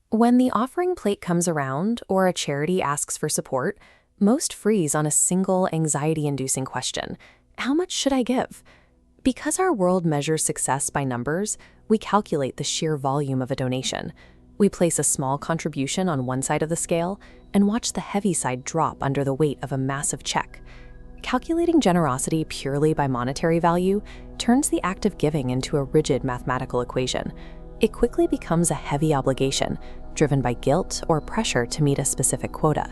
When the offering plate comes around or a charity asks for support, most freeze on a single anxiety-inducing question: how much should I give? Because our world measures success by numbers, we calculate the sheer volume of a donation. We place a small contribution on one side of the scale and watch the heavy side drop under the weight of a massive check. Calculating generosity purely by monetary value turns the act of giving into a rigid mathematical equation. It quickly becomes a heavy obligation, driven by guilt or pressure to meet a specific quota.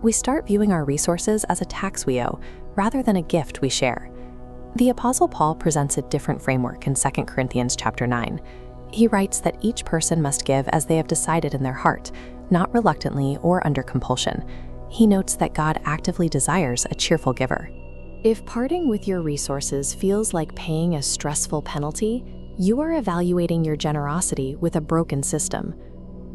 We start viewing our resources as a tax we owe, rather than a gift we share. The Apostle Paul presents a different framework in 2 Corinthians chapter 9. He writes that each person must give as they have decided in their heart, not reluctantly or under compulsion. He notes that God actively desires a cheerful giver. If parting with your resources feels like paying a stressful penalty, you are evaluating your generosity with a broken system.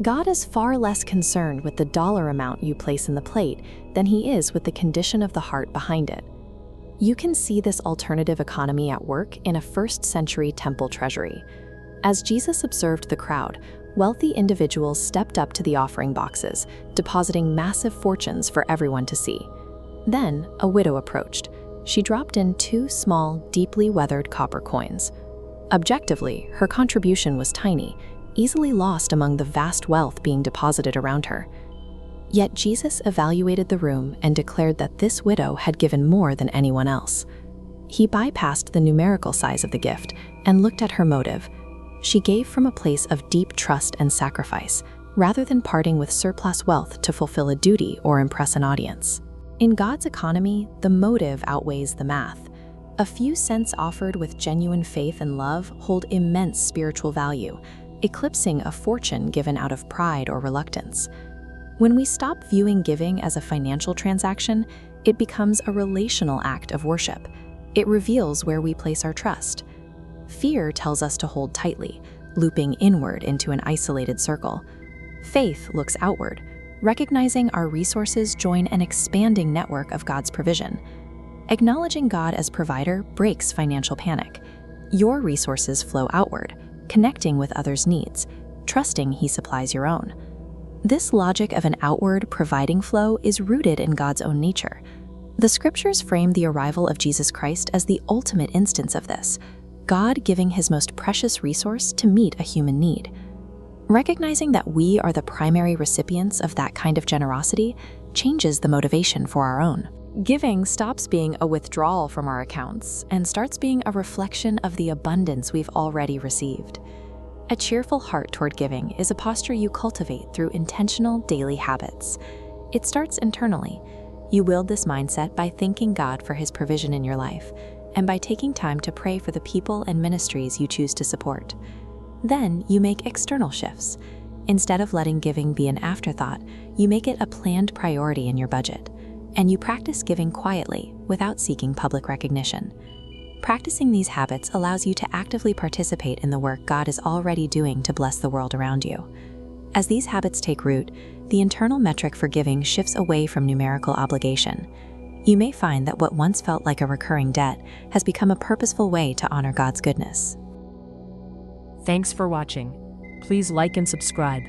God is far less concerned with the dollar amount you place in the plate than he is with the condition of the heart behind it. You can see this alternative economy at work in a first-century temple treasury. As Jesus observed the crowd, wealthy individuals stepped up to the offering boxes, depositing massive fortunes for everyone to see. Then, a widow approached. She dropped in 2 small, deeply weathered copper coins. Objectively, her contribution was tiny, easily lost among the vast wealth being deposited around her. Yet Jesus evaluated the room and declared that this widow had given more than anyone else. He bypassed the numerical size of the gift and looked at her motive. She gave from a place of deep trust and sacrifice, rather than parting with surplus wealth to fulfill a duty or impress an audience. In God's economy, the motive outweighs the math. A few cents offered with genuine faith and love hold immense spiritual value, eclipsing a fortune given out of pride or reluctance. When we stop viewing giving as a financial transaction, it becomes a relational act of worship. It reveals where we place our trust. Fear tells us to hold tightly, looping inward into an isolated circle. Faith looks outward, recognizing our resources join an expanding network of God's provision. Acknowledging God as provider breaks financial panic. Your resources flow outward, connecting with others' needs, trusting he supplies your own. This logic of an outward, providing flow is rooted in God's own nature. The scriptures frame the arrival of Jesus Christ as the ultimate instance of this, God giving his most precious resource to meet a human need. Recognizing that we are the primary recipients of that kind of generosity changes the motivation for our own. Giving stops being a withdrawal from our accounts and starts being a reflection of the abundance we've already received. A cheerful heart toward giving is a posture you cultivate through intentional daily habits. It starts internally. You wield this mindset by thanking God for his provision in your life and by taking time to pray for the people and ministries you choose to support. Then you make external shifts. Instead of letting giving be an afterthought, you make it a planned priority in your budget. And you practice giving quietly without seeking public recognition. Practicing these habits allows you to actively participate in the work God is already doing to bless the world around you. As these habits take root, the internal metric for giving shifts away from numerical obligation. You may find that what once felt like a recurring debt has become a purposeful way to honor God's goodness. Thanks for watching. Please like and subscribe.